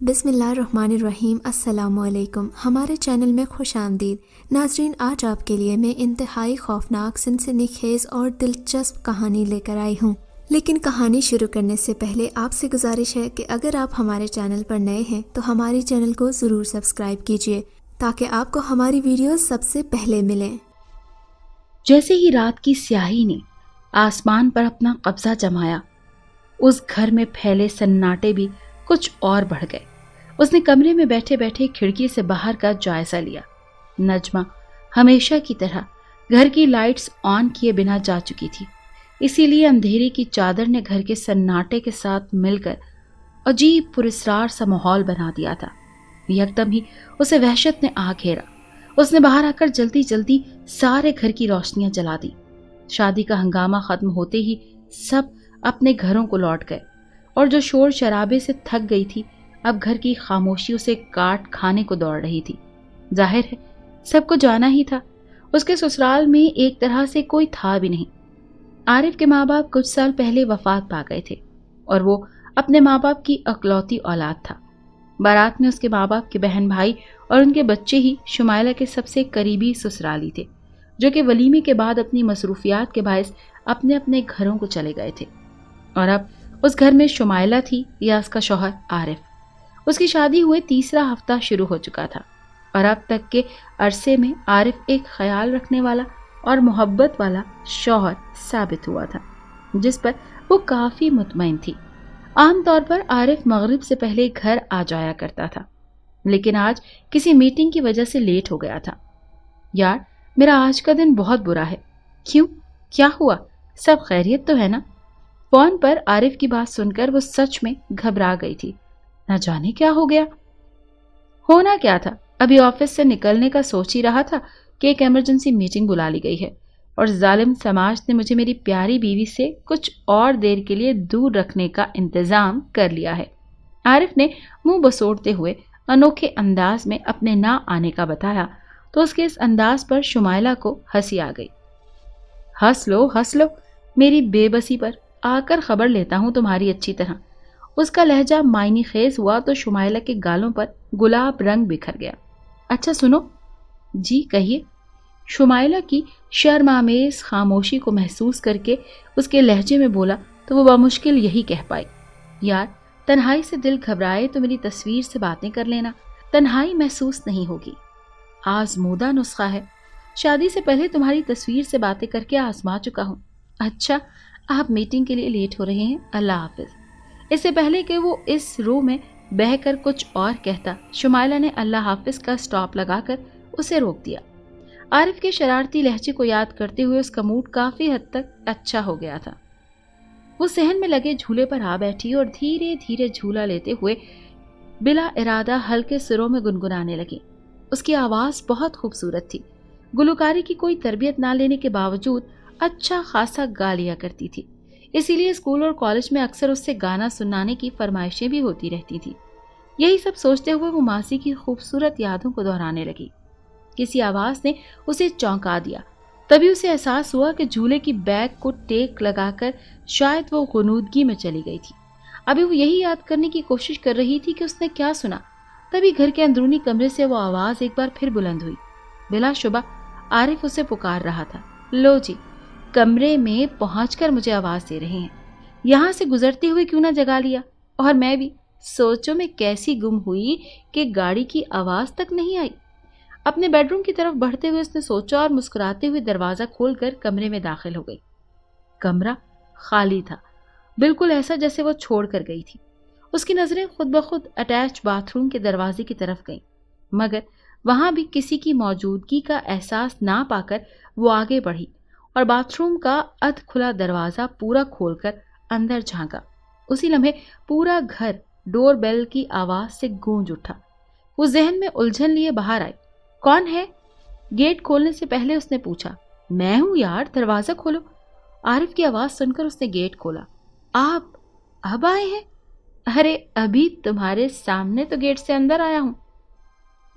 بسم اللہ الرحمن الرحیم۔ السلام علیکم، ہمارے چینل میں خوش آمدید ناظرین۔ آج آپ کے لیے میں انتہائی خوفناک، سنسنی خیز اور دلچسپ کہانی لے کر آئی ہوں، لیکن کہانی شروع کرنے سے پہلے آپ سے گزارش ہے کہ اگر آپ ہمارے چینل پر نئے ہیں تو ہماری چینل کو ضرور سبسکرائب کیجیے تاکہ آپ کو ہماری ویڈیوز سب سے پہلے ملیں۔ جیسے ہی رات کی سیاہی نے آسمان پر اپنا قبضہ جمایا، اس گھر میں پھیلے سناٹے بھی کچھ اور بڑھ گئے۔ اس نے کمرے میں بیٹھے بیٹھے کھڑکی سے باہر کا جائزہ لیا۔ نجمہ ہمیشہ کی طرح گھر کی لائٹس آن کیے بنا جا چکی تھی، اسی لیے اندھیرے کی چادر نے گھر کے سناٹے کے ساتھ مل کر عجیب پراسرار سا ماحول بنا دیا تھا۔ یکدم ہی اسے وحشت نے آ گھیرا۔ اس نے باہر آ کر جلدی جلدی سارے گھر کی روشنیاں جلا دی۔ شادی کا ہنگامہ ختم ہوتے ہی سب اپنے گھروں کو لوٹ گئے، اور جو شور شرابے سے تھک گئی تھی اب گھر کی خاموشیوں سے کاٹ کھانے کو دوڑ رہی تھی۔ ظاہر ہے سب کو جانا ہی تھا۔ اس کے سسرال میں ایک طرح سے کوئی تھا بھی نہیں۔ عارف کے ماں باپ کچھ سال پہلے وفات پا گئے تھے اور وہ اپنے ماں باپ کی اکلوتی اولاد تھا۔ بارات میں اس کے ماں باپ کے بہن بھائی اور ان کے بچے ہی شمائلہ کے سب سے قریبی سسرالی تھے، جو کہ ولیمے کے بعد اپنی مصروفیات کے باعث اپنے اپنے گھروں کو چلے گئے تھے۔ اور اب اس گھر میں شمائلہ تھی یا اس کا شوہر عارف۔ اس کی شادی ہوئے تیسرا ہفتہ شروع ہو چکا تھا اور اب تک کے عرصے میں عارف ایک خیال رکھنے والا اور محبت والا شوہر ثابت ہوا تھا، جس پر وہ کافی مطمئن تھی۔ عام طور پر عارف مغرب سے پہلے گھر آ جایا کرتا تھا، لیکن آج کسی میٹنگ کی وجہ سے لیٹ ہو گیا تھا۔ یار میرا آج کا دن بہت برا ہے۔ کیوں؟ کیا ہوا؟ سب خیریت تو ہے نا؟ فون پر عارف کی بات سن کر وہ سچ میں گھبرا گئی تھی۔ نہ جانے کیا ہو گیا؟ ہونا کیا تھا، ابھی آفس سے نکلنے کا سوچ ہی رہا تھا کہ ایک ایمرجنسی میٹنگ بلا لی گئی ہے اور ظالم سماج نے مجھے میری پیاری بیوی سے کچھ اور دیر کے لیے دور رکھنے کا انتظام کر لیا ہے۔ عارف نے منہ بسوڑتے ہوئے انوکھے انداز میں اپنے نہ آنے کا بتایا تو اس کے اس انداز پر شمائلہ کو ہنسی آ گئی۔ ہنس لو میری بے بسی پر، آ کر خبر لیتا ہوں تمہاری اچھی طرح۔ اس کا لہجہ معنی خیز ہوا تو شمائلہ کے گالوں پر گلاب رنگ بکھر گیا۔ اچھا سنو۔ جی کہیے۔ شمائلہ کی شرمآمیز خاموشی کو محسوس کر کے اس کے لہجے میں بولا تو وہ بمشکل یہی کہہ پائی، یار تنہائی سے دل گھبرائے تو میری تصویر سے باتیں کر لینا، تنہائی محسوس نہیں ہوگی۔ آزمودہ نسخہ ہے، شادی سے پہلے تمہاری تصویر سے باتیں کر کے آزما چکا ہوں۔ اچھا آپ میٹنگ کے لیے لیٹ ہو رہے ہیں، اللہ حافظ۔ اس سے پہلے کہ وہ اس رو میں بہہ کر کچھ اور کہتا، شمائلہ نے اللہ حافظ کا سٹاپ لگا کر اسے روک دیا۔ عارف کے شرارتی لہجے کو یاد کرتے ہوئے اس کا موڈ کافی حد تک اچھا ہو گیا تھا۔ وہ صحن میں لگے جھولے پر آ بیٹھی اور دھیرے دھیرے جھولا لیتے ہوئے بلا ارادہ ہلکے سروں میں گنگنانے لگی۔ اس کی آواز بہت خوبصورت تھی، گلوکاری کی کوئی تربیت نہ لینے کے باوجود اچھا خاصا گا لیا کرتی تھی، اسی لیے اسکول اور کالج میں اکثر اس سے گانا سنانے کی فرمائشیں بھی ہوتی رہتی تھی۔ یہی سب سوچتے ہوئے وہ ماضی کی خوبصورت یادوں کو دہرانے لگی۔ کسی آواز نے اسے چونکا دیا، تبھی اسے احساس ہوا کہ جھولے کی بیگ کو ٹیک لگا کر شاید وہ غنودگی میں چلی گئی تھی۔ ابھی وہ یہی یاد کرنے کی کوشش کر رہی تھی کہ اس نے کیا سنا، تبھی گھر کے اندرونی کمرے سے وہ آواز ایک بار پھر بلند ہوئی۔ بلا شبہ عارف اسے پکار رہا تھا۔ لو جی، کمرے میں پہنچ کر مجھے آواز دے رہے ہیں، یہاں سے گزرتے ہوئے کیوں نہ جگا لیا؟ اور میں بھی سوچوں میں کیسی گم ہوئی کہ گاڑی کی آواز تک نہیں آئی۔ اپنے بیڈ روم کی طرف بڑھتے ہوئے اس نے سوچا اور مسکراتے ہوئے دروازہ کھول کر کمرے میں داخل ہو گئی۔ کمرہ خالی تھا، بالکل ایسا جیسے وہ چھوڑ کر گئی تھی۔ اس کی نظریں خود بخود اٹیچ باتھ روم کے دروازے کی طرف گئیں، مگر وہاں بھی کسی کی موجودگی کا احساس نہ پا کر وہ آگے بڑھی اور باتھ روم کا ادھ کھلا دروازہ پورا کھول کر اندر جھانکا۔ اسی لمحے پورا گھر ڈور بیل کی آواز سے گونج اٹھا۔ وہ ذہن میں الجھن لیے باہر آئی۔ کون ہے؟ گیٹ کھولنے سے پہلے اس نے پوچھا۔ میں ہوں یار، دروازہ کھولو۔ عارف کی آواز سن کر اس نے گیٹ کھولا۔ آپ اب آئے ہیں؟ ارے ابھی تمہارے سامنے تو گیٹ سے اندر آیا ہوں۔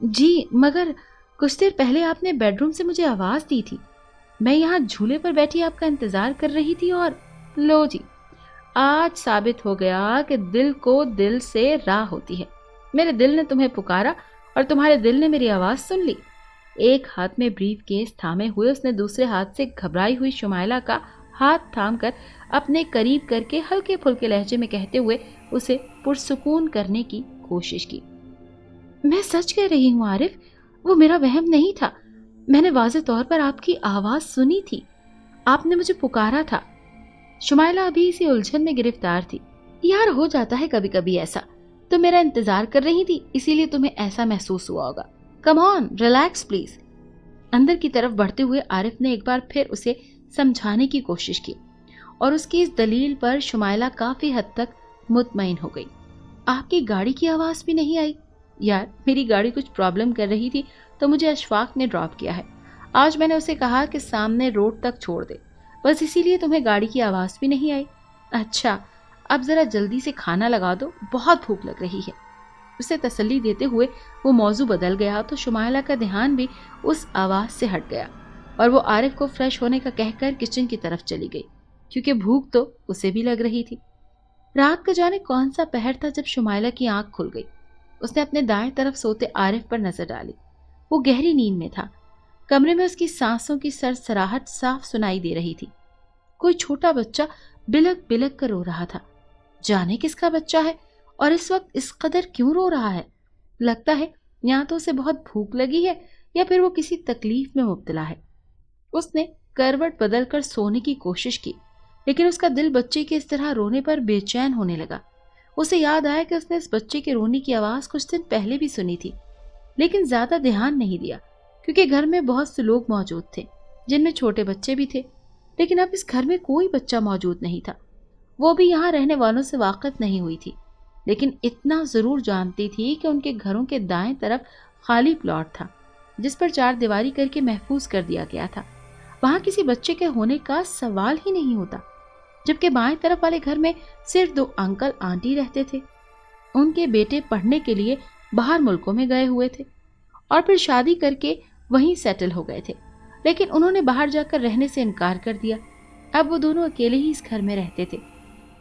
جی مگر کچھ دیر پہلے آپ نے بیڈ روم سے مجھے آواز دی تھی، میں یہاں جھولے پر بیٹھی آپ کا انتظار کر رہی تھی اور لو جی، آج ثابت ہو گیا کہ دل کو دل سے راہ ہوتی ہے۔ میرے دل نے تمہیں پکارا اور تمہارے دل نے میری آواز سن لی۔ ایک ہاتھ میں بریف کیس تھامے ہوئے اس نے دوسرے ہاتھ سے گھبرائی ہوئی شمائلہ کا ہاتھ تھام کر اپنے قریب کر کے ہلکے پھلکے لہجے میں کہتے ہوئے اسے پرسکون کرنے کی کوشش کی۔ میں سچ کہہ رہی ہوں عارف، وہ میرا وہم نہیں تھا۔ میں نے واضح طور پر آپ کی آواز سنی تھی، آپ نے مجھے پکارا تھا۔ شمائلہ ابھی اسی الجھن میں گرفتار تھی۔ یار ہو جاتا ہے کبھی کبھی ایسا، تم میرا انتظار کر رہی تھی اسی لیے تمہیں ایسا محسوس ہوا ہوگا۔ کم آن ریلیکس پلیز۔ اندر کی طرف بڑھتے ہوئے عارف نے ایک بار پھر اسے سمجھانے کی کوشش کی اور اس کی اس دلیل پر شمائلہ کافی حد تک مطمئن ہو گئی۔ آپ کی گاڑی کی آواز بھی نہیں آئی؟ یار میری گاڑی کچھ پرابلم کر رہی تھی تو مجھے اشفاق نے ڈراپ کیا ہے۔ آج میں نے اسے کہا کہ سامنے روڈ تک چھوڑ دے، بس اسی لیے تمہیں گاڑی کی آواز بھی نہیں آئی۔ اچھا اب ذرا جلدی سے کھانا لگا دو، بہت بھوک لگ رہی ہے۔ اسے تسلی دیتے ہوئے وہ موضوع بدل گیا تو شمائلہ کا دھیان بھی اس آواز سے ہٹ گیا اور وہ عارف کو فریش ہونے کا کہہ کر کچن کی طرف چلی گئی، کیونکہ بھوک تو اسے بھی لگ رہی تھی۔ رات کا جانے کون سا پہر تھا جب شمائلہ کی آنکھ کھل گئی۔ اس نے اپنے دائیں طرف سوتے عارف پر نظر ڈالی۔ وہ گہری نیند میں تھا۔ کمرے میں اس کی سانسوں کی سرسراہٹ صاف سنائی دے رہی تھی۔ کوئی چھوٹا بچہ بلک بلک کر رو رہا تھا۔ جانے کس کا بچہ ہے اور اس وقت اس قدر کیوں رو رہا ہے؟ لگتا ہے یا تو اسے بہت بھوک لگی ہے یا پھر وہ کسی تکلیف میں مبتلا ہے۔ اس نے کروٹ بدل کر سونے کی کوشش کی، لیکن اس کا دل بچے کے اس طرح رونے پر بے چین ہونے لگا۔ اسے یاد آیا کہ اس نے اس بچے کے رونے کی آواز کچھ دن پہلے بھی سنی تھی، لیکن زیادہ دھیان نہیں دیا کیونکہ گھر میں بہت سے لوگ موجود تھے جن میں چھوٹے بچے بھی تھے، لیکن اب اس گھر میں کوئی بچہ موجود نہیں تھا۔ وہ بھی یہاں رہنے والوں سے واقف نہیں ہوئی تھی، لیکن اتنا ضرور جانتی تھی کہ ان کے گھروں کے دائیں طرف خالی پلاٹ تھا جس پر چار دیواری کر کے محفوظ کر دیا گیا تھا۔ وہاں کسی بچے کے ہونے کا سوال ہی نہیں ہوتا، جبکہ بائیں طرف والے گھر میں صرف 2 انکل آنٹی رہتے تھے۔ ان کے بیٹے پڑھنے کے لیے باہر ملکوں میں گئے ہوئے تھے اور پھر شادی کر کے وہیں سیٹل ہو گئے تھے، لیکن انہوں نے باہر جا کر رہنے سے انکار کر دیا۔ اب وہ دونوں اکیلے ہی اس گھر میں رہتے تھے۔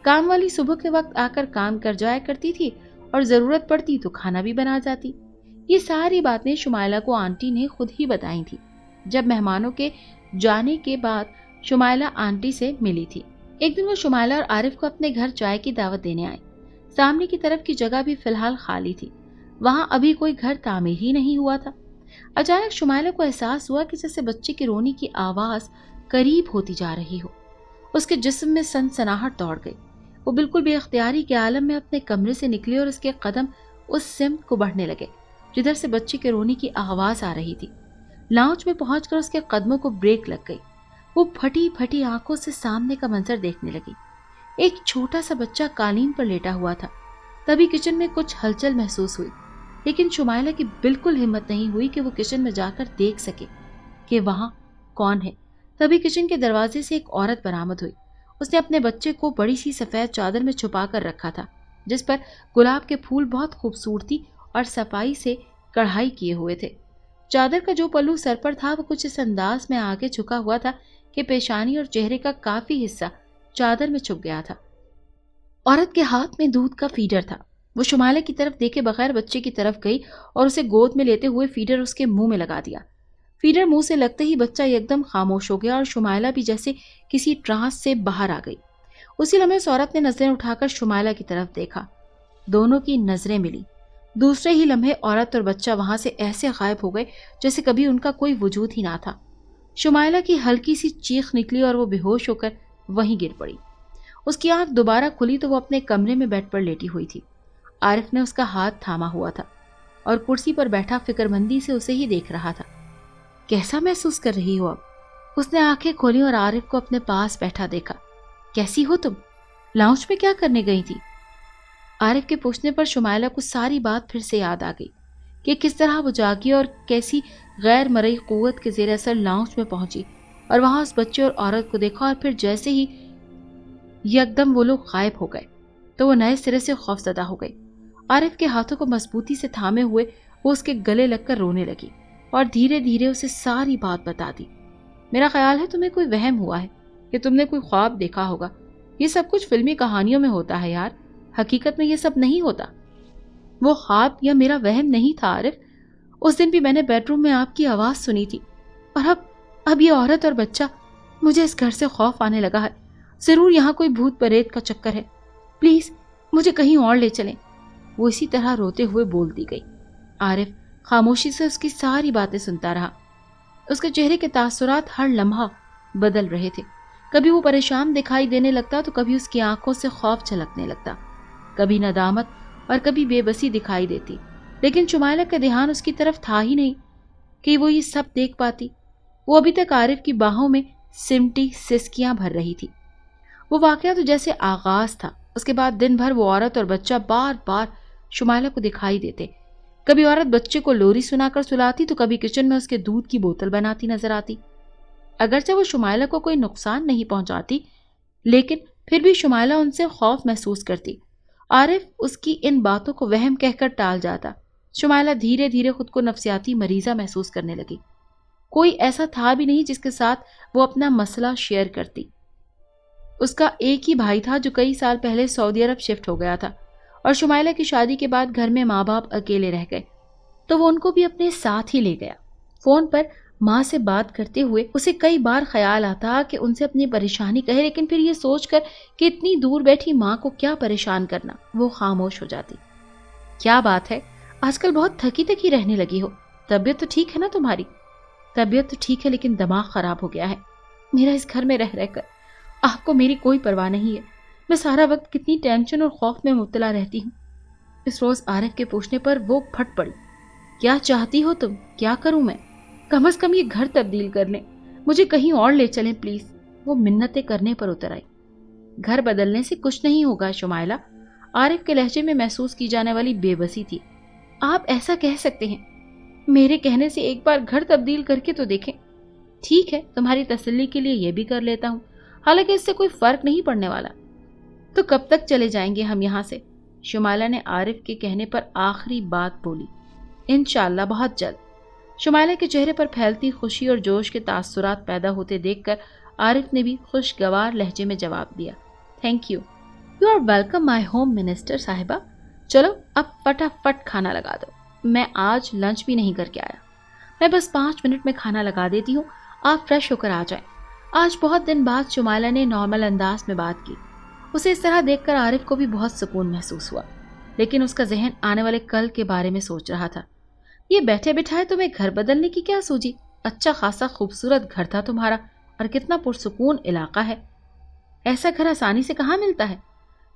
کام والی صبح کے وقت آ کر کام کر جایا کرتی تھی اور ضرورت پڑتی تو کھانا بھی بنا جاتی۔ یہ ساری باتیں شمائلہ کو آنٹی نے خود ہی بتائی تھی جب مہمانوں کے جانے کے بعد شمائلہ آنٹی سے ملی تھی۔ ایک دن وہ شمائلہ اور عارف کو اپنے گھر چائے کی دعوت دینے آئے۔ سامنے کی طرف کی جگہ بھی فی الحال خالی تھی، وہاں ابھی کوئی گھر تعمیر ہی نہیں ہوا تھا۔ اچانک شمائلہ کو احساس ہوا کہ جیسے بچے کے رونے کی آواز قریب ہوتی جا رہی ہو۔ اس کے جسم میں سنسناہٹ دوڑ گئی۔ وہ بالکل بے اختیاری کے عالم میں اپنے کمرے سے نکلی اور اس کے قدم اس سمت کو بڑھنے لگے جدھر سے بچے کے رونے کی آواز آ رہی تھی۔ لاؤنج میں پہنچ کر اس کے قدموں کو بریک لگ گئی۔ وہ پھٹی پھٹی آنکھوں سے سامنے کا منظر دیکھنے لگی۔ ایک چھوٹا سا بچہ قالین پر لیٹا ہوا تھا۔ تبھی کچن میں کچھ ہلچل محسوس ہوئی، لیکن شمائلہ کی بالکل ہمت نہیں ہوئی کہ وہ کچن میں جا کر دیکھ سکے کہ وہاں کون ہے۔ تبھی کچن کے دروازے سے ایک عورت برآمد ہوئی۔ اس نے اپنے بچے کو بڑی سی سفید چادر میں چھپا کر رکھا تھا جس پر گلاب کے پھول بہت خوبصورتی اور صفائی سے کڑھائی کیے ہوئے تھے۔ چادر کا جو پلو سر پر تھا وہ کچھ اس انداز میں آگے جھکا ہوا تھا کہ پیشانی اور چہرے کا کافی حصہ چادر میں چھپ گیا تھا۔ عورت کے ہاتھ میں دودھ کا فیڈر تھا۔ وہ شمائلہ کی طرف دیکھے بغیر بچے کی طرف گئی اور اسے گود میں لیتے ہوئے فیڈر اس کے منہ میں لگا دیا۔ فیڈر منہ سے لگتے ہی بچہ یکدم خاموش ہو گیا اور شمائلہ بھی جیسے کسی ٹرانس سے باہر آ گئی۔ اسی لمحے اس عورت نے نظریں اٹھا کر شمائلہ کی طرف دیکھا۔ دونوں کی نظریں ملی۔ دوسرے ہی لمحے عورت اور بچہ وہاں سے ایسے غائب ہو گئے جیسے کبھی ان کا کوئی وجود ہی نہ تھا۔ شمائلہ کی ہلکی سی چیخ نکلی اور وہ بے ہوش ہو کر وہیں گر پڑی۔ اس کی آنکھ دوبارہ کھلی تو وہ اپنے کمرے میں بیڈ پر لیٹی ہوئی تھی۔ عارف نے اس کا ہاتھ تھاما ہوا تھا اور کرسی پر بیٹھا فکر مندی سے اسے ہی دیکھ رہا تھا۔ کیسا محسوس کر رہی ہو اب؟ اس نے آنکھیں کھولی اور عارف کو اپنے پاس بیٹھا دیکھا۔ کیسی ہو تم؟ لاؤنج میں کیا کرنے گئی تھی؟ عارف کے پوچھنے پر شمائلہ کو ساری بات پھر سے یاد آ گئی کہ کس طرح وہ جاگی اور کیسی غیر مرئی قوت کے زیر اثر لاؤنج میں پہنچی اور وہاں اس بچے اور عورت کو دیکھا، اور پھر جیسے ہی یکدم وہ لوگ غائب ہو گئے تو وہ نئے سرے سے خوفزدہ ہو گئی۔ عارف کے ہاتھوں کو مضبوطی سے تھامے ہوئے وہ اس کے گلے لگ کر رونے لگی اور دھیرے دھیرے اسے ساری بات بتا دی۔ میرا خیال ہے تمہیں کوئی وہم ہوا ہے کہ تم نے کوئی خواب دیکھا ہوگا۔ یہ سب کچھ فلمی کہانیوں میں ہوتا ہے یار، حقیقت میں یہ سب نہیں ہوتا۔ وہ خواب یا میرا وہم نہیں تھا عارف. اس دن بھی میں نے بیڈ روم میں آپ کی آواز سنی تھی, اور اب یہ عورت اور بچہ. مجھے اس گھر سے خوف آنے لگا ہے. ضرور یہاں کوئی بھوت پریت کا چکر ہے. پلیز مجھے کہیں اور لے چلیں. وہ اسی طرح روتے ہوئے بولتی گئی. عارف خاموشی سے اس کی ساری باتیں سنتا رہا. اس کے چہرے کے تاثرات ہر لمحہ بدل رہے تھے. کبھی وہ پریشان دکھائی دینے لگتا تو کبھی اس کی آنکھوں سے خوف جھلکنے لگتا, کبھی ندامت اور کبھی بے بسی دکھائی دیتی. لیکن شمائلہ کا دھیان اس کی طرف تھا ہی نہیں کہ وہ یہ سب دیکھ پاتی. وہ ابھی تک عارف کی باہوں میں سمٹی سسکیاں بھر رہی تھی. وہ واقعہ تو جیسے آغاز تھا. اس کے بعد دن بھر وہ عورت اور بچہ بار بار شمائلہ کو دکھائی دیتے. کبھی عورت بچے کو لوری سنا کر سلاتی تو کبھی کچن میں اس کے دودھ کی بوتل بناتی نظر آتی. اگرچہ وہ شمائلہ کو کوئی نقصان نہیں پہنچاتی, لیکن پھر بھی شمائلہ ان سے خوف محسوس کرتی. عارف اس کی ان باتوں کو وہم کہہ کر ٹال جاتا. شمائلہ دھیرے دھیرے خود کو نفسیاتی مریضہ محسوس کرنے لگی. کوئی ایسا تھا بھی نہیں جس کے ساتھ وہ اپنا مسئلہ شیئر کرتی. اس کا ایک ہی بھائی تھا جو کئی سال پہلے سعودی عرب شفٹ ہو گیا تھا, اور شمائلہ کی شادی کے بعد گھر میں ماں باپ اکیلے رہ گئے تو وہ ان کو بھی اپنے ساتھ ہی لے گیا. فون پر ماں سے بات کرتے ہوئے اسے کئی بار خیال آتا کہ ان سے اپنی پریشانی کہے, لیکن پھر یہ سوچ کر کہ اتنی دور بیٹھی ماں کو کیا پریشان کرنا, وہ خاموش ہو جاتی. کیا بات ہے, آج کل بہت تھکی تھکی رہنے لگی ہو. طبیعت تو ٹھیک ہے نا تمہاری؟ طبیعت تو ٹھیک ہے, لیکن دماغ خراب ہو گیا ہے میرا اس گھر میں رہ رہ کر. آپ کو میری کوئی پرواہ نہیں ہے. میں سارا وقت کتنی ٹینشن اور خوف میں مبتلا رہتی ہوں. اس روز عارف کے پوچھنے پر وہ پھٹ پڑی. کیا چاہتی ہو تم؟ کیا کروں میں؟ کم از کم یہ گھر تبدیل کر لیں, مجھے کہیں اور لے چلیں پلیز. وہ منتیں کرنے پر اتر آئی. گھر بدلنے سے کچھ نہیں ہوگا شمائلہ. عارف کے لہجے میں محسوس کی جانے والی بے بسی تھی. آپ ایسا کہہ سکتے ہیں, میرے کہنے سے ایک بار گھر تبدیل کر کے تو دیکھیں. ٹھیک ہے, تمہاری تسلی کے لیے یہ بھی کر لیتا ہوں, حالانکہ اس سے کوئی فرق نہیں پڑنے والا. تو کب تک چلے جائیں گے ہم یہاں سے؟ شمائلہ نے عارف کے کہنے پر آخری بات بولی. انشاءاللہ بہت جلد. شمائلہ کے چہرے پر پھیلتی خوشی اور جوش کے تاثرات پیدا ہوتے دیکھ کر عارف نے بھی خوشگوار لہجے میں جواب دیا. Thank you. You are welcome my home minister صاحبہ. چلو اب فٹافٹ کھانا لگا دو. میں آج لنچ بھی نہیں کر کے آیا. میں بس 5 منٹ میں کھانا لگا دیتی ہوں, آپ فریش ہو کر آ جائیں. آج بہت دن بعد شمائلہ نے نارمل انداز میں بات کی. اسے اس طرح دیکھ کر عارف کو بھی بہت سکون محسوس ہوا, لیکن اس کا ذہن آنے والے کل کے بارے میں سوچ رہا تھا. یہ بیٹھے بٹھائے تمہیں گھر بدلنے کی کیا سوچی؟ اچھا خاصا خوبصورت گھر تھا تمہارا, اور کتنا پرسکون علاقہ ہے. ایسا گھر آسانی سے کہاں ملتا ہے؟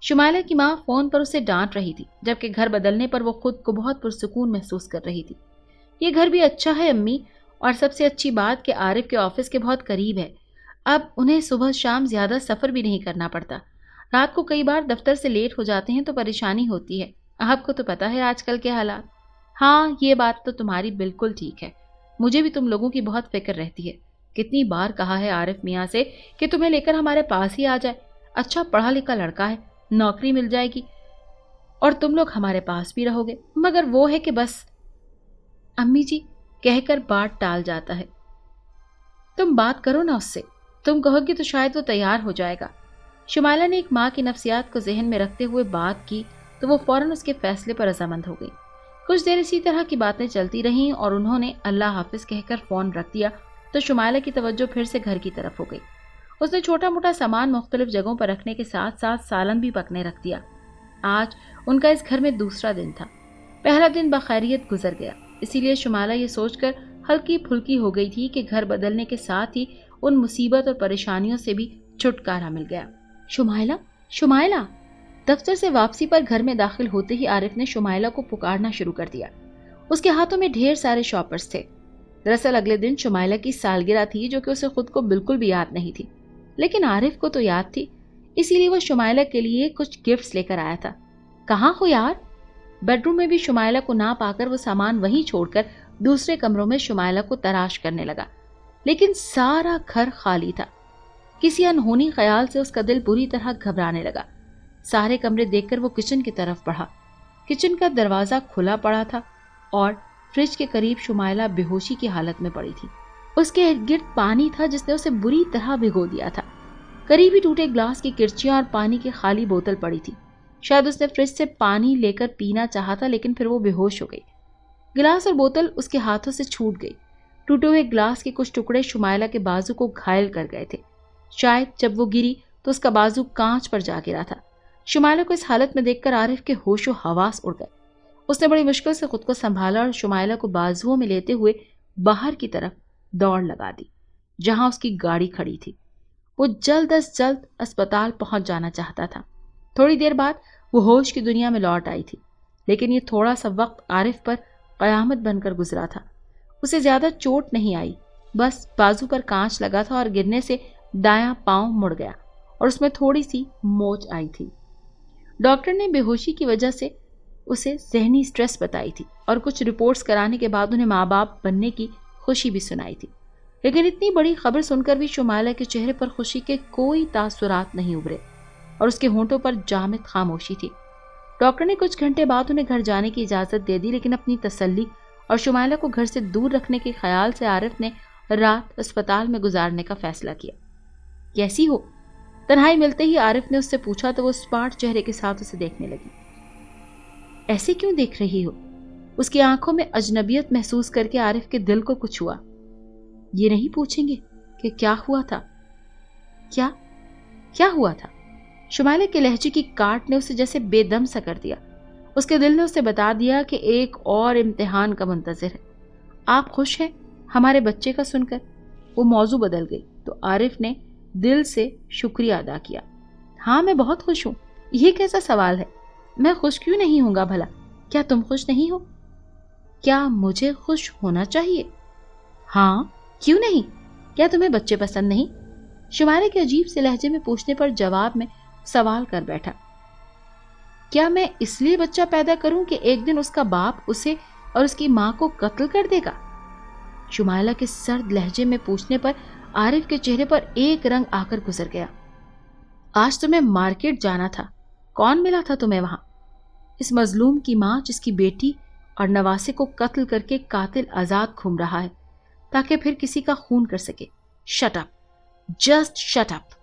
شمائلہ کی ماں فون پر اسے ڈانٹ رہی تھی, جبکہ گھر بدلنے پر وہ خود کو بہت پرسکون محسوس کر رہی تھی. یہ گھر بھی اچھا ہے امی, اور سب سے اچھی بات کہ عارف کے آفس کے بہت قریب ہے. اب انہیں صبح شام زیادہ سفر بھی نہیں کرنا پڑتا. رات کو کئی بار دفتر سے لیٹ ہو جاتے ہیں تو پریشانی ہوتی ہے. آپ کو تو پتا ہے آج کل کے حالات. ہاں یہ بات تو تمہاری بالکل ٹھیک ہے, مجھے بھی تم لوگوں کی بہت فکر رہتی ہے. کتنی بار کہا ہے عارف میاں سے کہ تمہیں لے کر ہمارے پاس ہی آ جائے. اچھا پڑھا لکھا لڑکا ہے, نوکری مل جائے گی اور تم لوگ ہمارے پاس بھی رہو گے. مگر وہ ہے کہ بس امی جی کہہ کر بات ٹال جاتا ہے. تم بات کرو نا اس سے, تم کہو گی تو شاید وہ تیار ہو جائے گا. شمائلہ نے ایک ماں کی نفسیات کو ذہن میں رکھتے ہوئے بات کی تو وہ فوراً اس کے فیصلے پر رضامند ہو گئی. کچھ دیر اسی طرح کی باتیں چلتی رہیں اور انہوں نے اللہ حافظ کہہ کر فون رکھ دیا تو شمائلہ کی توجہ پھر سے گھر کی طرف ہو گئی. اس نے چھوٹا موٹا سامان مختلف جگہوں پر رکھنے کے ساتھ ساتھ سالن بھی پکنے رکھ دیا. آج ان کا اس گھر میں دوسرا دن تھا. پہلا دن بخیریت گزر گیا, اسی لیے شمائلہ یہ سوچ کر ہلکی پھلکی ہو گئی تھی کہ گھر بدلنے کے ساتھ ہی ان مصیبت اور پریشانیوں سے بھی چھٹکارا مل گیا. شمائلہ, شمائلہ. دفتر سے واپسی پر گھر میں داخل ہوتے ہی عارف نے شمائلہ کو پکارنا شروع کر دیا. اس کے ہاتھوں میں ڈھیر سارے شاپرز تھے. دراصل اگلے دن شمائلہ کی سالگرہ تھی جو کہ اسے خود کو بالکل بھی یاد نہیں تھی, لیکن عارف کو تو یاد تھی, اسی لیے وہ شمائلہ کے لیے کچھ گفٹس لے کر آیا تھا. کہاں ہو یار؟ بیڈ روم میں بھی شمائلہ کو نہ پا کر وہ سامان وہیں چھوڑ کر دوسرے کمروں میں شمائلہ کو تلاش کرنے لگا, لیکن سارا گھر خالی تھا. کسی انہونی خیال سے اس کا دل بری طرح گھبرانے لگا. سارے کمرے دیکھ کر وہ کچن کی طرف بڑھا. کچن کا دروازہ کھلا پڑا تھا اور فریج کے قریب شمائلہ بے ہوشی کی حالت میں پڑی تھی. اس کے ارد گرد پانی تھا جس نے اسے بری طرح بھگو دیا تھا. قریبی ٹوٹے گلاس کی کرچیاں اور پانی کی خالی بوتل پڑی تھی. شاید اس نے فریج سے پانی لے کر پینا چاہا تھا، لیکن پھر وہ بے ہوش ہو گئی۔ گلاس اور بوتل اس کے ہاتھوں سے چھوٹ گئی۔ ٹوٹے ہوئے گلاس کے کچھ ٹکڑے شمائلہ کے بازو کو گھائل کر گئے تھے۔ شاید جب وہ گری تو اس کا بازو کانچ پر جا گرا تھا۔ شمائلہ کو اس حالت میں دیکھ کر عارف کے ہوش و حواس اڑ گئے۔ اس نے بڑی مشکل سے خود کو سنبھالا اور شمائلہ کو بازوؤں میں لیتے ہوئے باہر کی طرف دوڑ لگا دی، جہاں اس کی گاڑی کھڑی تھی۔ وہ جلد از جلد اسپتال پہنچ جانا چاہتا تھا۔ تھوڑی دیر بعد وہ ہوش کی دنیا میں لوٹ آئی تھی، لیکن یہ تھوڑا سا وقت عارف پر قیامت بن کر گزرا تھا۔ اسے زیادہ چوٹ نہیں آئی، بس بازو پر کانچ لگا تھا اور گرنے سے دایاں پاؤں مڑ گیا اور اس میں تھوڑی سی موچ آئی تھی۔ ڈاکٹر نے بے ہوشی کی وجہ سے اسے ذہنی سٹریس بتائی تھی اور کچھ رپورٹس کرانے کے بعد انہیں ماں باپ بننے کی خوشی بھی سنائی تھی، لیکن اتنی بڑی خبر سن کر بھی شمائلہ کے چہرے پر خوشی کے کوئی تاثرات نہیں ابھرے اور اس کے ہونٹوں پر جامد خاموشی تھی۔ ڈاکٹر نے کچھ گھنٹے بعد انہیں گھر جانے کی اجازت دے دی، لیکن اپنی تسلی اور شمائلہ کو گھر سے دور رکھنے کے خیال سے عارف نے رات اسپتال میں گزارنے کا فیصلہ کیا۔ کیسی ہو؟ تنہائی ملتے ہی عارف نے اس سے پوچھا تو وہ اسپاٹ چہرے کے ساتھ اسے دیکھنے لگی۔ ایسے کیوں دیکھ رہی ہو؟ اس کی آنکھوں میں اجنبیت محسوس کر کے عارف کے دل کو کچھ ہوا۔ یہ نہیں پوچھیں گے کہ کیا ہوا تھا؟ کیا ہوا تھا؟ شمائلہ کے لہجے کی کاٹ نے اسے جیسے بے دم سا کر دیا۔ اس کے دل نے اسے بتا دیا کہ ایک اور امتحان کا منتظر ہے۔ آپ خوش ہیں ہمارے بچے کا سن کر؟ وہ موضوع بدل گئی تو عارف نے دل سے شکریہ ادا کیا۔ ہاں میں بہت خوش ہوں۔ یہ کیسا سوال ہے؟ میں خوش کیوں نہیں ہوں گا بھلا؟ کیا تم خوش نہیں ہو؟ کیا مجھے خوش ہونا چاہیے؟ ہاں کیوں نہیں؟ کیا تمہیں بچے پسند نہیں؟ شمائلہ کے عجیب سے لہجے میں پوچھنے پر جواب میں سوال کر بیٹھا۔ کیا میں اس لیے بچہ پیدا کروں کہ ایک دن اس کا باپ اسے اور اس کی ماں کو قتل کر دے گا؟ شمائلہ کے سرد لہجے میں پوچھنے پر عارف کے چہرے پر ایک رنگ آ کر گزر گیا۔ آج تمہیں مارکیٹ جانا تھا، کون ملا تھا تمہیں وہاں؟ اس مظلوم کی ماں جس کی بیٹی اور نواسے کو قتل کر کے قاتل آزاد گھوم رہا ہے تاکہ پھر کسی کا خون کر سکے۔ Shut up, just shut up.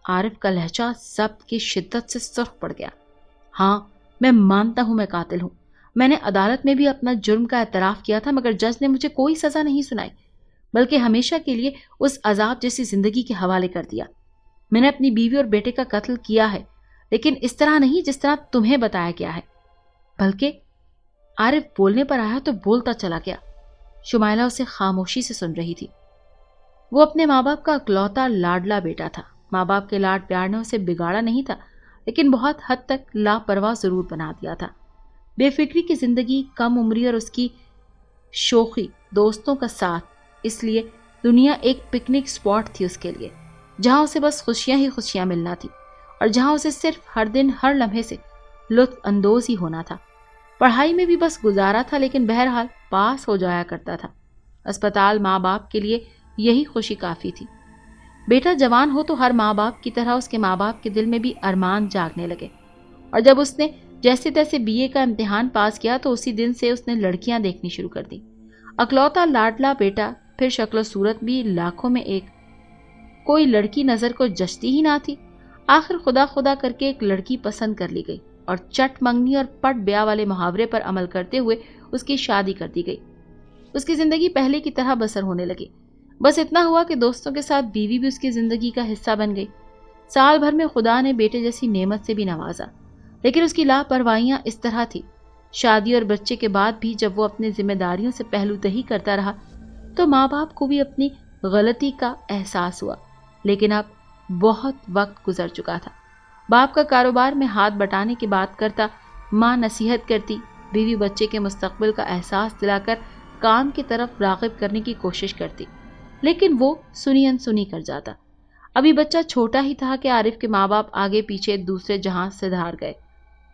Arif کا لہجہ ضبط کی شدت سے سرخ پڑ گیا۔ ہاں میں مانتا ہوں میں قاتل ہوں۔ میں نے عدالت میں بھی اپنا جرم کا اعتراف کیا تھا، مگر جج نے مجھے کوئی سزا نہیں سنائی، بلکہ ہمیشہ کے لیے اس عذاب جیسی زندگی کے حوالے کر دیا۔ میں نے اپنی بیوی اور بیٹے کا قتل کیا ہے، لیکن اس طرح نہیں جس طرح تمہیں بتایا گیا ہے۔ بلکہ عارف بولنے پر آیا تو بولتا چلا گیا۔ شمائلہ اسے خاموشی سے سن رہی تھی۔ وہ اپنے ماں باپ کا اکلوتا لاڈلا بیٹا تھا۔ ماں باپ کے لاڈ پیار نے اسے بگاڑا نہیں تھا، لیکن بہت حد تک لاپرواہ ضرور بنا دیا تھا۔ بے فکری کی زندگی، کم عمری اور اس کی شوخی، دوستوں کا ساتھ، اس لیے دنیا ایک پکنک سپاٹ تھی اس کے لیے، جہاں اسے بس خوشیاں ہی خوشیاں ملنا تھی اور جہاں اسے صرف ہر دن ہر لمحے سے لطف اندوز ہی ہونا تھا۔ پڑھائی میں بھی بس گزارا تھا، لیکن بہرحال پاس ہو جایا کرتا تھا۔ اسپتال ماں باپ کے لیے یہی خوشی کافی تھی۔ بیٹا جوان ہو تو ہر ماں باپ کی طرح اس کے ماں باپ کے دل میں بھی ارمان جاگنے لگے، اور جب اس نے جیسے تیسے BA کا امتحان پاس کیا تو اسی دن سے اس نے لڑکیاں دیکھنی شروع کر دی۔ اکلوتا لاڈلا بیٹا، پھر شکل و صورت بھی لاکھوں میں ایک، کوئی لڑکی نظر کو جچتی ہی نہ تھی۔ آخر خدا کر کے ایک لڑکی پسند کر لی گئی اور چٹ منگنی اور پٹ بیاہ والے محاورے پر عمل کرتے ہوئے اس کی شادی کر دی گئی۔ اس کی زندگی پہلے کی طرح بسر ہونے لگی۔ بس اتنا ہوا کہ دوستوں کے ساتھ بیوی بھی اس کی زندگی کا حصہ بن گئی۔ سال بھر میں خدا نے بیٹے جیسی نعمت سے بھی نوازا، لیکن اس کی لاپرواہیاں اس طرح تھی۔ شادی اور بچے کے بعد بھی جب وہ اپنی ذمہ داریوں سے پہلو تہی کرتا رہا تو ماں باپ کو بھی اپنی غلطی کا احساس ہوا، لیکن اب بہت وقت گزر چکا تھا۔ باپ کا کاروبار میں ہاتھ بٹانے کی بات کرتا، ماں نصیحت کرتی، بیوی بچے کے مستقبل کا احساس دلا کر کام کی طرف راغب کرنے کی کوشش کرتی، لیکن وہ سنی انسنی کر جاتا۔ ابھی بچہ چھوٹا ہی تھا کہ عارف کے ماں باپ آگے پیچھے دوسرے جہاں سے دھار گئے۔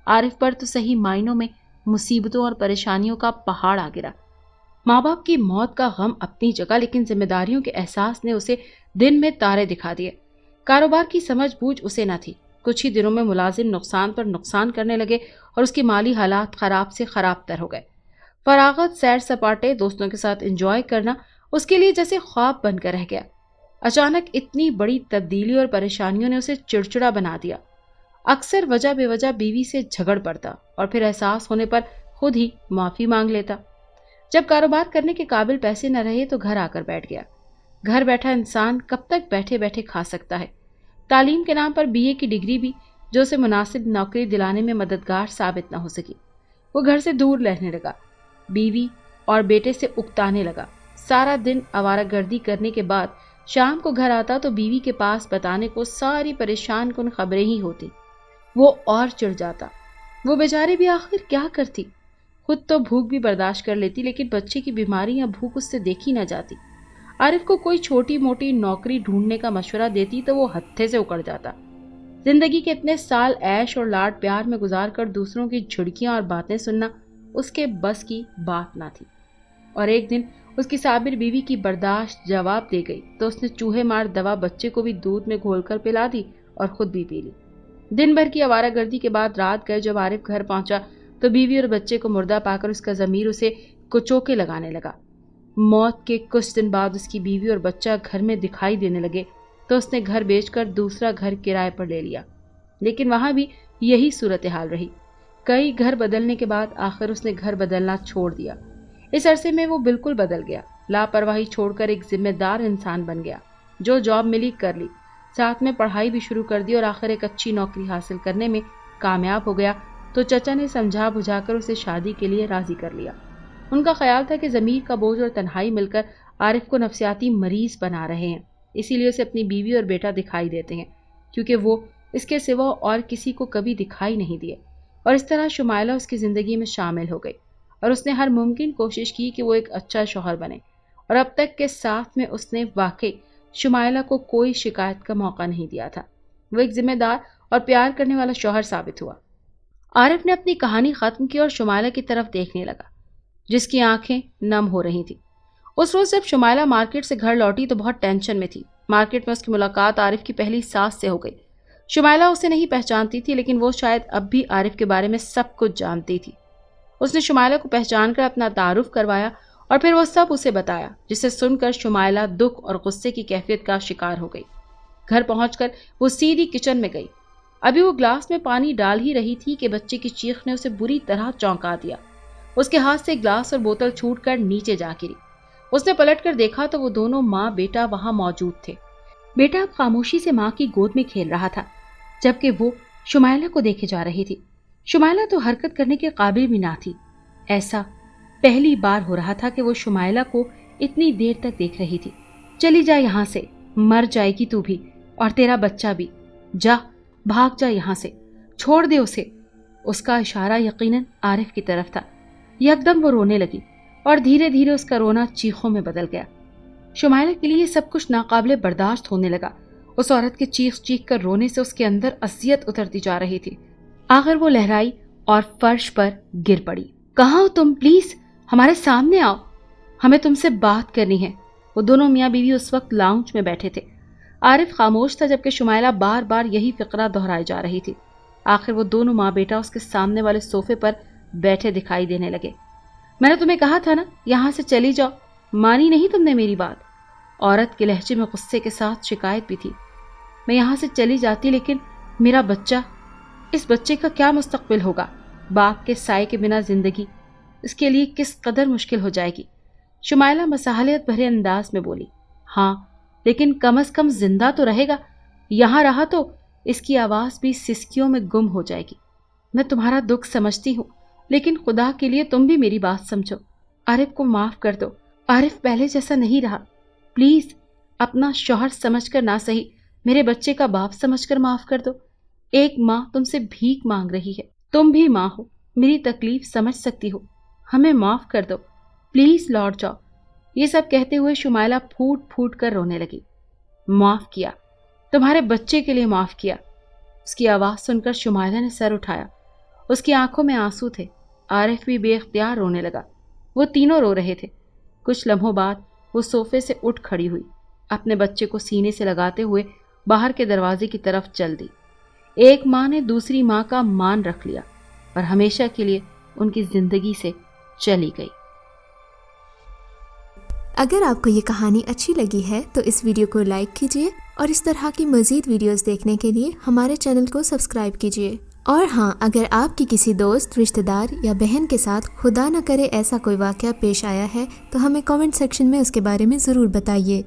عارف پر تو صحیح معنوں میں مصیبتوں اور پریشانیوں کا پہاڑ آ گرا۔ ماں باپ کی موت کا غم اپنی جگہ، لیکن ذمہ داریوں کے احساس نے اسے دن میں تارے دکھا دیے۔ کاروبار کی سمجھ بوجھ اسے نہ تھی۔ کچھ ہی دنوں میں ملازم نقصان پر نقصان کرنے لگے اور اس کی مالی حالات خراب سے خراب تر ہو گئے۔ فراغت، سیر سپاٹے، دوستوں کے ساتھ انجوائے کرنا اس کے لیے جیسے خواب بن کر رہ گیا۔ اچانک اتنی بڑی تبدیلی اور پریشانیوں نے اسے چڑچڑا بنا دیا۔ اکثر وجہ بے وجہ بیوی سے جھگڑ پڑتا اور پھر احساس ہونے پر خود ہی معافی مانگ لیتا۔ جب کاروبار کرنے کے قابل پیسے نہ رہے تو گھر آ کر بیٹھ گیا۔ گھر بیٹھا انسان کب تک بیٹھے بیٹھے کھا سکتا ہے؟ تعلیم کے نام پر BA کی ڈگری بھی جو اسے مناسب نوکری دلانے میں مددگار ثابت نہ ہو سکی۔ وہ گھر سے دور رہنے لگا، بیوی اور بیٹے سے اکتانے لگا۔ سارا دن آوارہ گردی کرنے کے بعد شام کو گھر آتا تو بیوی کے پاس بتانے کو ساری پریشان کن خبریں ہی ہوتی۔ وہ اور چڑھ جاتا۔ وہ بیچاری بھی آخر کیا کرتی؟ خود تو بھوک بھی برداشت کر لیتی، لیکن بچے کی بیماری یا بھوک اس سے دیکھی نہ جاتی۔ عارف کو کوئی چھوٹی موٹی نوکری ڈھونڈنے کا مشورہ دیتی تو وہ ہتھے سے اکڑ جاتا۔ زندگی کے اتنے سال عیش اور لاڈ پیار میں گزار کر دوسروں کی جھڑکیاں اور باتیں سننا اس کے بس کی بات نہ تھی۔ اور ایک دن اس کی صابر بیوی کی برداشت جواب دے گئی تو اس نے چوہے مار دوا بچے کو بھی دودھ میں گھول کر پلا دی اور خود بھی پی لی۔ دن بھر کی آوارہ گردی کے بعد رات گئے جب عارف گھر پہنچا تو بیوی اور بچے کو مردہ پا کر اس کا ضمیر اسے کچوکے لگانے لگا۔ موت کے کچھ دن بعد اس کی بیوی اور بچہ گھر میں دکھائی دینے لگے تو اس نے گھر بیچ کر دوسرا گھر کرائے پر لے لیا، لیکن وہاں بھی یہی صورتحال رہی۔ کئی گھر بدلنے کے بعد آخر اس نے گھر بدلنا چھوڑ دیا۔ اس عرصے میں وہ بالکل بدل گیا، لاپرواہی چھوڑ کر ایک ذمہ دار انسان بن گیا۔ جو جاب ملی کر لی، ساتھ میں پڑھائی بھی شروع کر دی اور آخر ایک اچھی نوکری حاصل کرنے میں کامیاب ہو گیا تو چچا نے سمجھا بجھا کر اسے شادی کے لیے راضی کر لیا۔ ان کا خیال تھا کہ ضمیر کا بوجھ اور تنہائی مل کر عارف کو نفسیاتی مریض بنا رہے ہیں، اسی لیے اسے اپنی بیوی اور بیٹا دکھائی دیتے ہیں، کیونکہ وہ اس کے سوا اور کسی کو کبھی دکھائی نہیں دیے۔ اور اس طرح شمائلہ اس کی زندگی میں شامل ہو گئی اور اس نے ہر ممکن کوشش کی کہ وہ ایک اچھا شوہر بنے، اور اب تک کے ساتھ میں اس نے واقعی شمائلہ کو کوئی شکایت کا موقع نہیں دیا تھا۔ وہ ایک ذمہ دار اور پیار کرنے والا شوہر ثابت ہوا۔ عارف نے اپنی کہانی ختم کی اور شمائلہ کی طرف دیکھنے لگا جس کی آنکھیں نم ہو رہی تھی۔ اس روز جب شمائلہ مارکیٹ سے گھر لوٹی تو بہت ٹینشن میں تھی۔ مارکیٹ میں اس کی ملاقات عارف کی پہلی ساس سے ہو گئی۔ شمائلہ اسے نہیں پہچانتی تھی، لیکن وہ شاید اب بھی عارف کے بارے میں سب کچھ جانتی تھی۔ اس نے شمائلہ کو پہچان کر اپنا تعارف کروایا اور پھر وہ سب اسے بتایا، جسے سن کر شمائلہ دکھ اور غصے کی کیفیت کا شکار ہو گئی۔ گھر پہنچ کر وہ سیدھی کچن میں گئی۔ ابھی وہ گلاس میں پانی ڈال ہی رہی تھی کہ بچے کی چیخ نے اسے بری طرح چونکا دیا۔ اس کے ہاتھ سے گلاس اور بوتل چھوٹ کر نیچے جا گری۔ اس نے پلٹ کر دیکھا تو وہ دونوں ماں بیٹا وہاں موجود تھے۔ بیٹا اب خاموشی سے ماں کی گود میں کھیل رہا تھا، جبکہ وہ شمائلہ کو دیکھے جا رہی تھی۔ شمائلہ تو حرکت کرنے کے قابل بھی نہ تھی۔ ایسا پہلی بار ہو رہا تھا کہ وہ شمائلہ کو اتنی دیر تک دیکھ رہی تھی۔ چلی جا یہاں سے، مر جائے گی تو بھی اور تیرا بچہ بھی۔ جا، بھاگ جا یہاں سے، چھوڑ دے اسے۔ اس کا اشارہ یقیناً عارف کی طرف تھا۔ یکدم وہ رونے لگی اور دھیرے دھیرے اس کا رونا چیخوں میں بدل گیا۔ شمائلہ کے لیے سب کچھ ناقابل برداشت ہونے لگا۔ اس عورت کے چیخ چیخ کر رونے سے اس کے اندر اذیت اترتی جا رہی تھی۔ آخر وہ لہرائی اور فرش پر گر پڑی۔ کہاں ہو تم؟ پلیز ہمارے سامنے آؤ، ہمیں تم سے بات کرنی ہے۔ وہ دونوں میاں بیوی اس وقت لاؤنج میں بیٹھے تھے۔ عارف خاموش تھا، جبکہ شمائلہ بار بار یہی فقرہ دہرائی جا رہی تھی۔ آخر وہ دونوں ماں بیٹا اس کے سامنے والے صوفے پر بیٹھے دکھائی دینے لگے۔ میں نے تمہیں کہا تھا نا یہاں سے چلی جاؤ، مانی نہیں تم نے میری بات؟ عورت کے لہجے میں غصے کے ساتھ شکایت بھی تھی۔ میں یہاں سے چلی جاتی، لیکن میرا بچہ، اس بچے کا کیا مستقبل ہوگا؟ باپ کے سائے کے بنا زندگی اس کے لیے کس قدر مشکل ہو جائے گی۔ شمائلہ مصالحت بھرے انداز میں بولی۔ ہاں، لیکن کم از کم زندہ تو رہے گا، یہاں رہا تو اس کی آواز بھی سسکیوں میں گم ہو جائے گی۔ میں تمہارا دکھ سمجھتی ہوں، لیکن خدا کے لیے تم بھی میری بات سمجھو۔ عارف کو معاف کر دو۔ عارف پہلے جیسا نہیں رہا، پلیز اپنا شوہر سمجھ کر نہ صحیح میرے بچے کا باپ سمجھ کر معاف کر دو۔ ایک ماں تم سے بھیک مانگ رہی ہے، تم بھی ماں ہو، میری تکلیف سمجھ سکتی ہو، ہمیں معاف کر دو، پلیز لوٹ جاؤ۔ یہ سب کہتے ہوئے شمائلہ پھوٹ پھوٹ کر رونے لگی۔ معاف کیا، تمہارے بچے کے لیے معاف کیا۔ اس کی آواز سن کر شمائلہ نے سر اٹھایا۔ اس کی آنکھوں میں آنسو تھے۔ عارف بھی بے اختیار رونے لگا۔ وہ تینوں رو رہے تھے۔ کچھ لمحوں بعد وہ صوفے سے اٹھ کھڑی ہوئی، اپنے بچے کو سینے سے لگاتے ہوئے باہر کے دروازے کی طرف چل دی۔ ایک ماں نے دوسری ماں کا مان رکھ لیا اور ہمیشہ کے لیے ان کی زندگی سے چلی گئی۔ اگر آپ کو یہ کہانی اچھی لگی ہے تو اس ویڈیو کو لائک کیجیے اور اس طرح کی مزید ویڈیوز دیکھنے کے لیے ہمارے چینل کو سبسکرائب کیجیے۔ اور ہاں، اگر آپ کی کسی دوست، رشتہ دار یا بہن کے ساتھ خدا نہ کرے ایسا کوئی واقعہ پیش آیا ہے تو ہمیں کامنٹ سیکشن میں اس کے بارے میں ضرور بتائیے۔